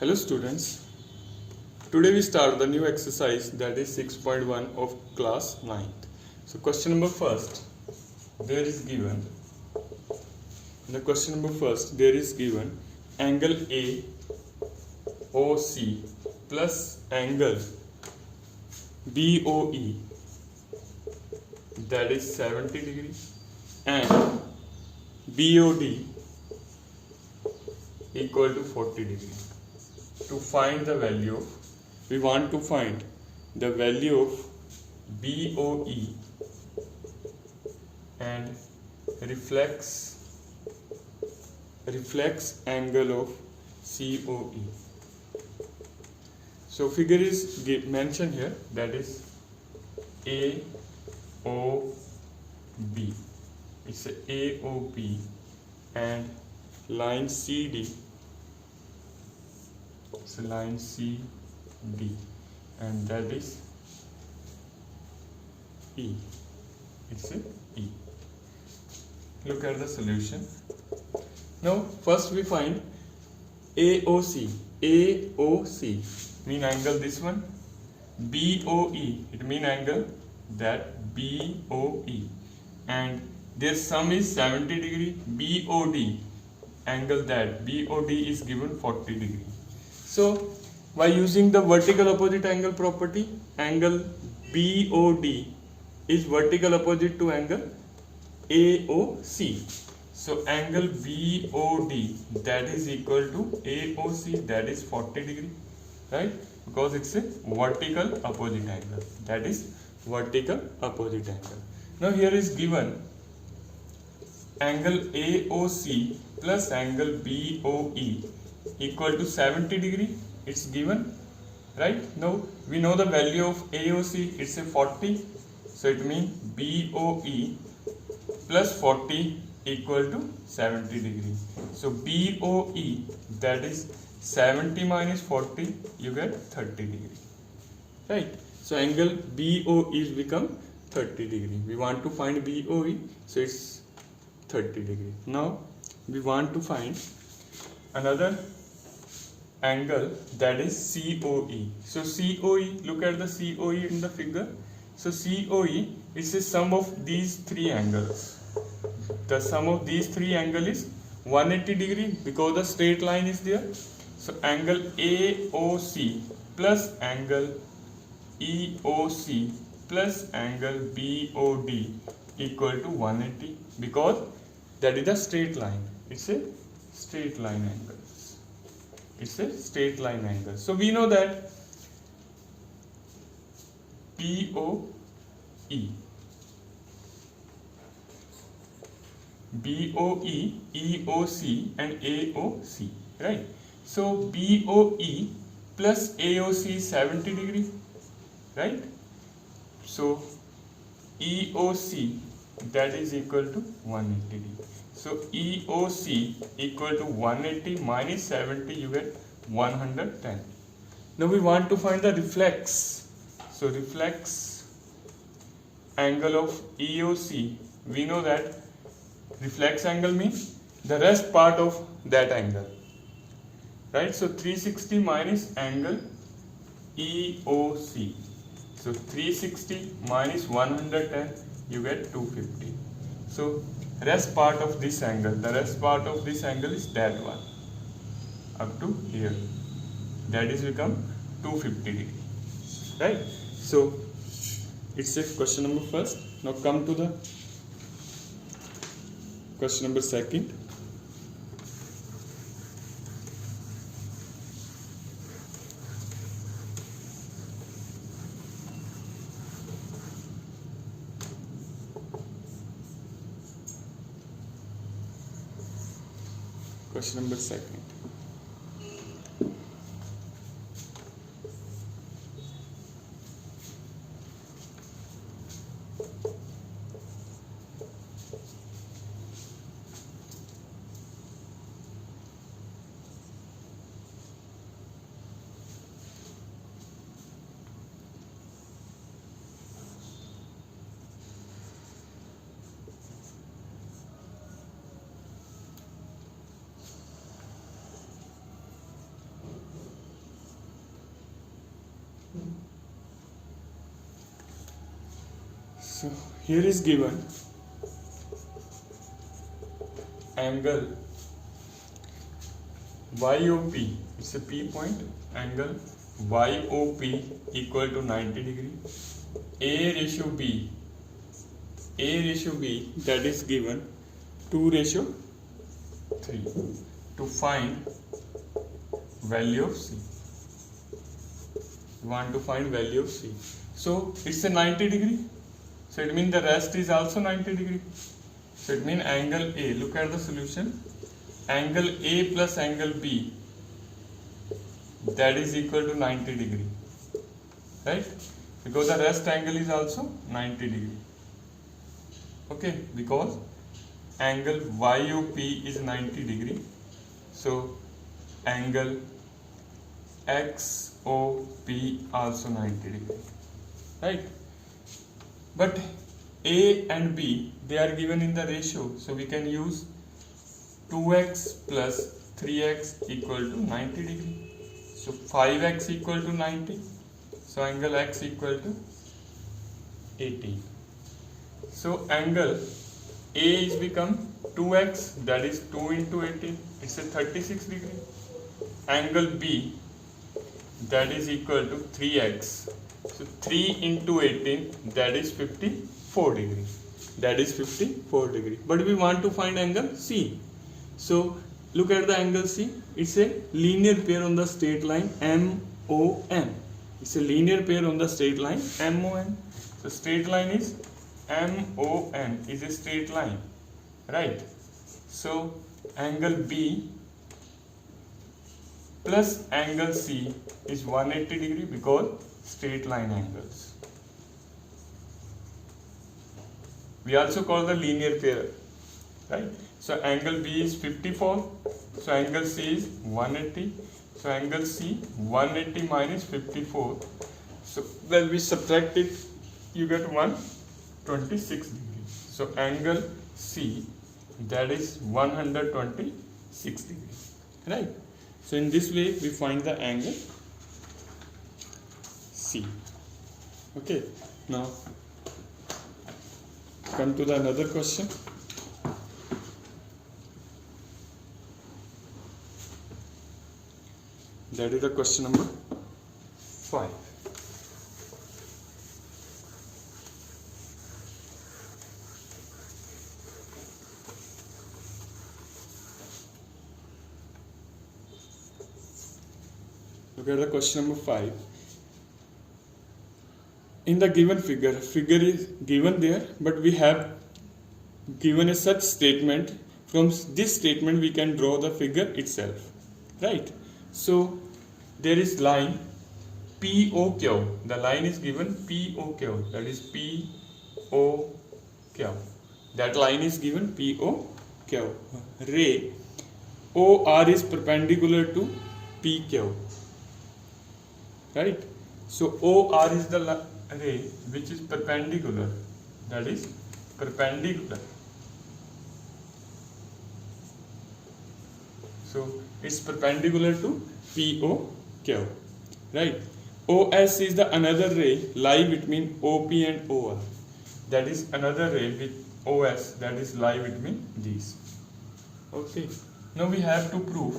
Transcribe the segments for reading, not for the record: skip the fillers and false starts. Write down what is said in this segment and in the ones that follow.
Hello students, today we start the new exercise that is 6.1 of class 9th. So question number first, there is given, in the question number first there is given angle AOC plus angle BOE that is 70 degree and BOD equal to 40 degree. To find the value of, we want to find the value of BOE and reflex angle of COE. So figure is mentioned here, that is AOB. It's a AOB and line CD. So line CD and that is E. It's a E. Look at the solution. Now first we find AOC. AOC mean angle this one. BOE it mean angle that BOE and their sum is 70 degree. BOD angle that BOD is given 40 degree. So by using the vertical opposite angle property, angle BOD is vertical opposite to angle AOC. So angle BOD that is equal to AOC, that is 40 degree, right? Because it's a vertical opposite angle, that is vertical opposite angle. Now here is given angle AOC plus angle BOE equal to 70 degree. It's given, right? Now we know the value of AOC, it's a 40, so it means BOE plus 40 equal to 70 degree. So BOE that is 70 minus 40, you get 30 degree, right? So angle BOE is become 30 degree. We want to find BOE, so it's 30 degree. Now we want to find another angle that is COE. So COE, look at the COE in the figure. So COE is the sum of these three angles. The sum of these three angles is 180 degree because the straight line is there. So angle AOC plus angle EOC plus angle BOD equal to 180 because that is the straight line. It's a straight line angle. It's a straight line angle. So we know that BOE, EOC and AOC, right? So BOE plus AOC is 70 degree, right? So EOC that is equal to 180 degree. So EOC equal to 180 minus 70, you get 110. Now we want to find the reflex. So reflex angle of EOC, we know that reflex angle means the rest part of that angle, right? So 360 minus angle EOC. So 360 minus 110, you get 250. So rest part of this angle, the rest part of this angle is that one up to here, that is become 250 degree, right? So it's a question number first. Now come to the question number second. Question number second. So here is given angle YOP, it's a P point, angle YOP equal to 90 degree. A ratio B that is given 2:3 to find value of C. You want to find value of C. So it's a 90 degree. So it means the rest is also 90 degree. So it means angle A, look at the solution, angle A plus angle B, that is equal to 90 degree, right? Because the rest angle is also 90 degree. Okay, because angle YOP is 90 degree. So angle XOP also 90 degree, right? But A and B, they are given in the ratio, so we can use 2x plus 3x equal to 90 degree. So 5x equal to 90. So angle x equal to 18. So angle A is become 2x, that is 2 into 18. It's a 36 degree. Angle B, that is equal to 3x. So 3 into 18, that is 54 degree. That is 54 degree. But we want to find angle C. So look at the angle C. It's a linear pair on the straight line MON. It's a linear pair on the straight line MON. So straight line is MON is a straight line, right? So angle B plus angle C is 180 degree because straight line angles. We also call the linear pair, right? So angle B is 54, so angle C is 180. So angle C 180 minus 54. So when we subtract it, you get 126 degree. So angle C, that is 126 degree, right? So in this way we find the angle C. Okay, now come to the another question. That is the question number 5. Look at the question number 5. In the given figure is given there, but we have given a such statement. From this statement we can draw the figure itself, right? So there is line POQ. The line is given POQ. That is POQ. That line is given POQ. Ray OR is perpendicular to PQ. Right? So OR is the ray which is perpendicular. That is perpendicular. So it's perpendicular to POQ, right? OS is the another ray lie between OP and OR. That is another ray with OS that is lie between these. Okay. Now we have to prove.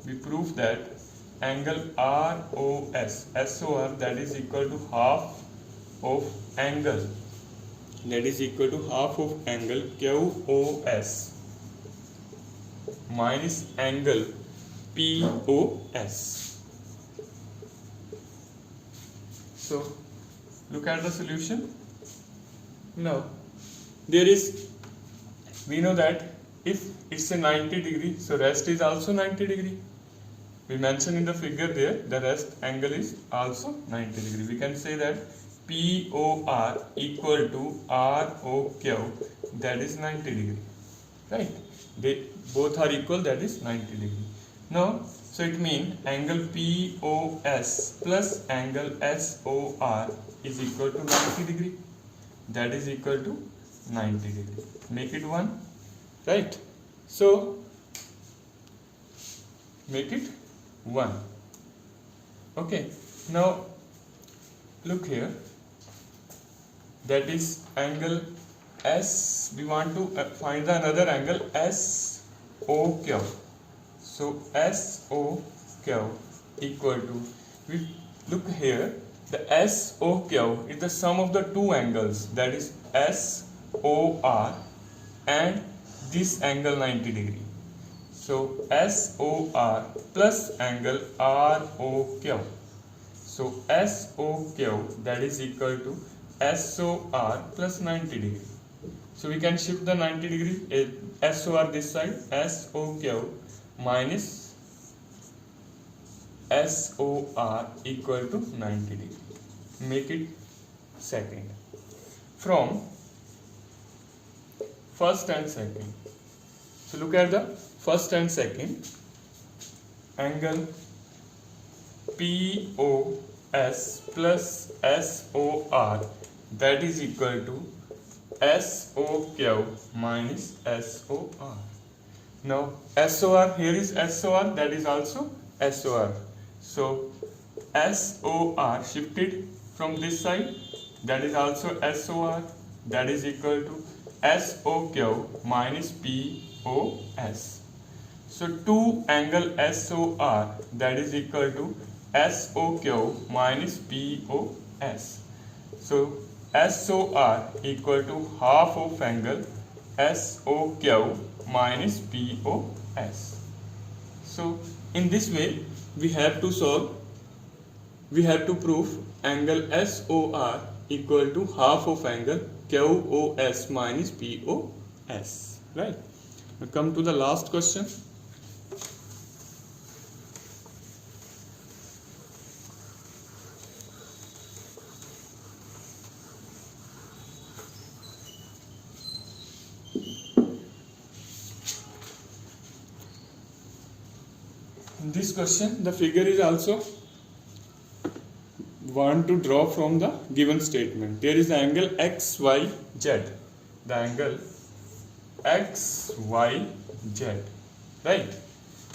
We prove that angle ROS, SOR, that is equal to half of angle. That is equal to half of angle QOS minus angle POS. So look at the solution. Now we know that if it's a 90 degree, so rest is also 90 degree. We mentioned in the figure there, the rest angle is also 90 degree. We can say that POR equal to ROQ, that is 90 degree, right? They both are equal, that is 90 degree. Now, so it means angle POS plus angle SOR is equal to 90 degree. That is equal to 90 degree. Make it 1, right? So make it 1. Okay. Now look here, that is angle S. We want to find the another angle SOQ. So SOQ equal to, we look here, the SOQ is the sum of the two angles, that is SOR and this angle 90 degree. So SOR plus angle ROQ. So SOQ, that is equal to SOR plus 90 degree. So we can shift the 90 degree, SOR this side, SOQ minus SOR equal to 90 degree. Make it second. From first and second. So look at the first and second. Angle POS plus SOR, that is equal to SOQ minus SOR. Now SOR, here is SOR, that is also SOR. So SOR shifted from this side, that is also SOR, that is equal to SOQ minus POS. So 2 angle SOR, that is equal to SOQ minus POS. So SOR equal to half of angle SOQ minus POS. So in this way we have to solve, we have to prove angle SOR equal to half of angle QOS minus POS. Right. We come to the last question. In this question, the figure is also want to draw from the given statement. There is the angle XYZ. The angle XYZ, right?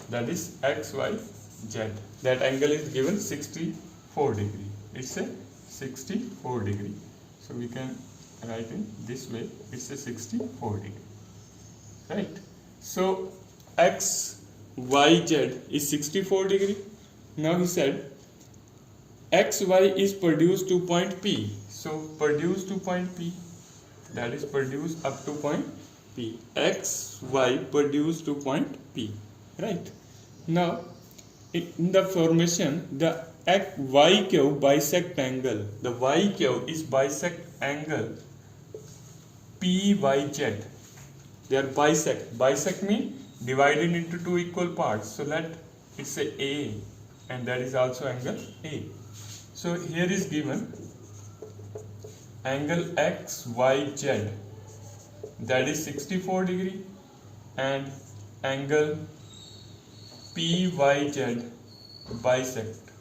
That is XYZ. That angle is given 64 degree. It's a 64 degree. So we can write in this way. It's a 64 degree, right? So XYZ is 64 degree. Now he said XY is produced to point P. So produce to point P, that is produce up to point P. XY produced to point P, right? Now in the formation, the YQ bisect angle. The YQ is bisect angle PYZ. They are bisect. Bisect means divided into two equal parts. So let it's a and that is also angle A. So here is given angle XYZ, that is 64 degree, and angle PYZ bisected.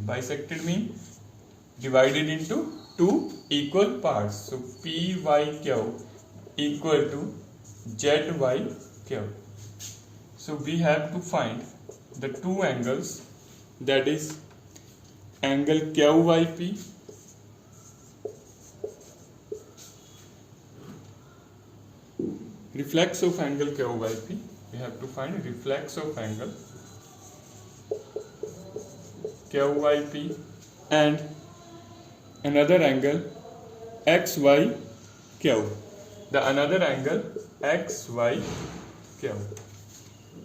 Bisected means divided into two equal parts. So PYQ equal to ZYQ. So we have to find the two angles, that is angle QYP reflex of angle QYP. We have to find reflex of angle QYP and another angle XYQ. The another angle XYQ.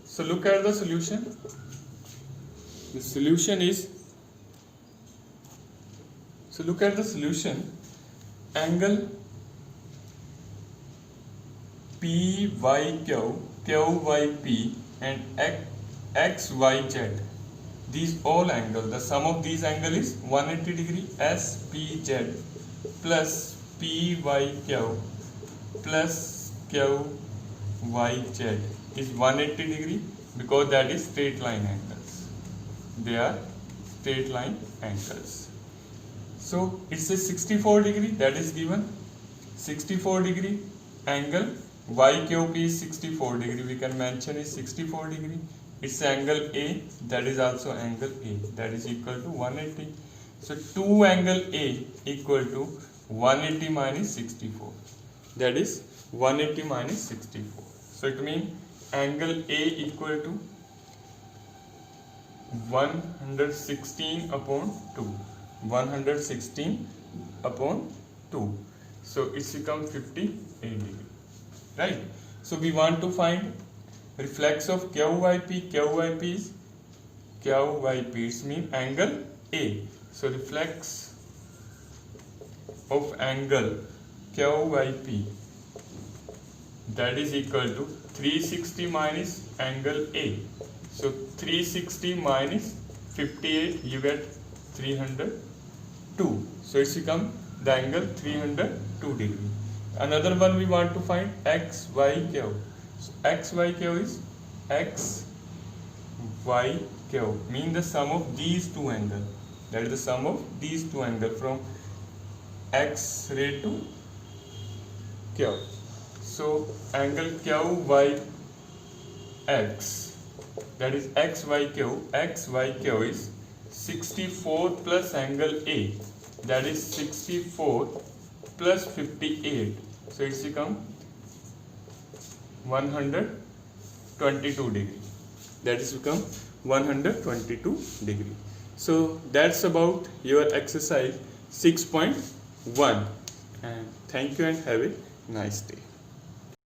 So look at the solution. The solution is, so look at the solution. Angle PYQ, QYP and XYZ, these all angles, the sum of these angle is 180 degree. SPZ plus PYQ plus QYZ is 180 degree because that is straight line angles. They are straight line angles. So it's a 64 degree, that is given 64 degree angle YQP is 64 degree, we can mention is 64 degree, its angle A, that is also angle A, that is equal to 180. So 2 angle A equal to 180 minus 64, that is 180 minus 64. So it means angle A equal to 116 upon 2, 116 upon 2. So it's become 58 degree, right? So we want to find reflex of QYP. QYP means angle A. So reflex of angle QYP, that is equal to 360 minus angle A. So 360 minus 58, you get 302. So it's become the angle 302 degree. Another one we want to find XYQ. So XYQ is XYQ mean the sum of these two angles. That is the sum of these two angles from X ray to Q. So angle QYX, that is XYQ is 64 plus angle A, that is 64 plus 58. So it's become 122 degree. That is become 122 degree. So that's about your exercise 6.1. And thank you and have a nice day.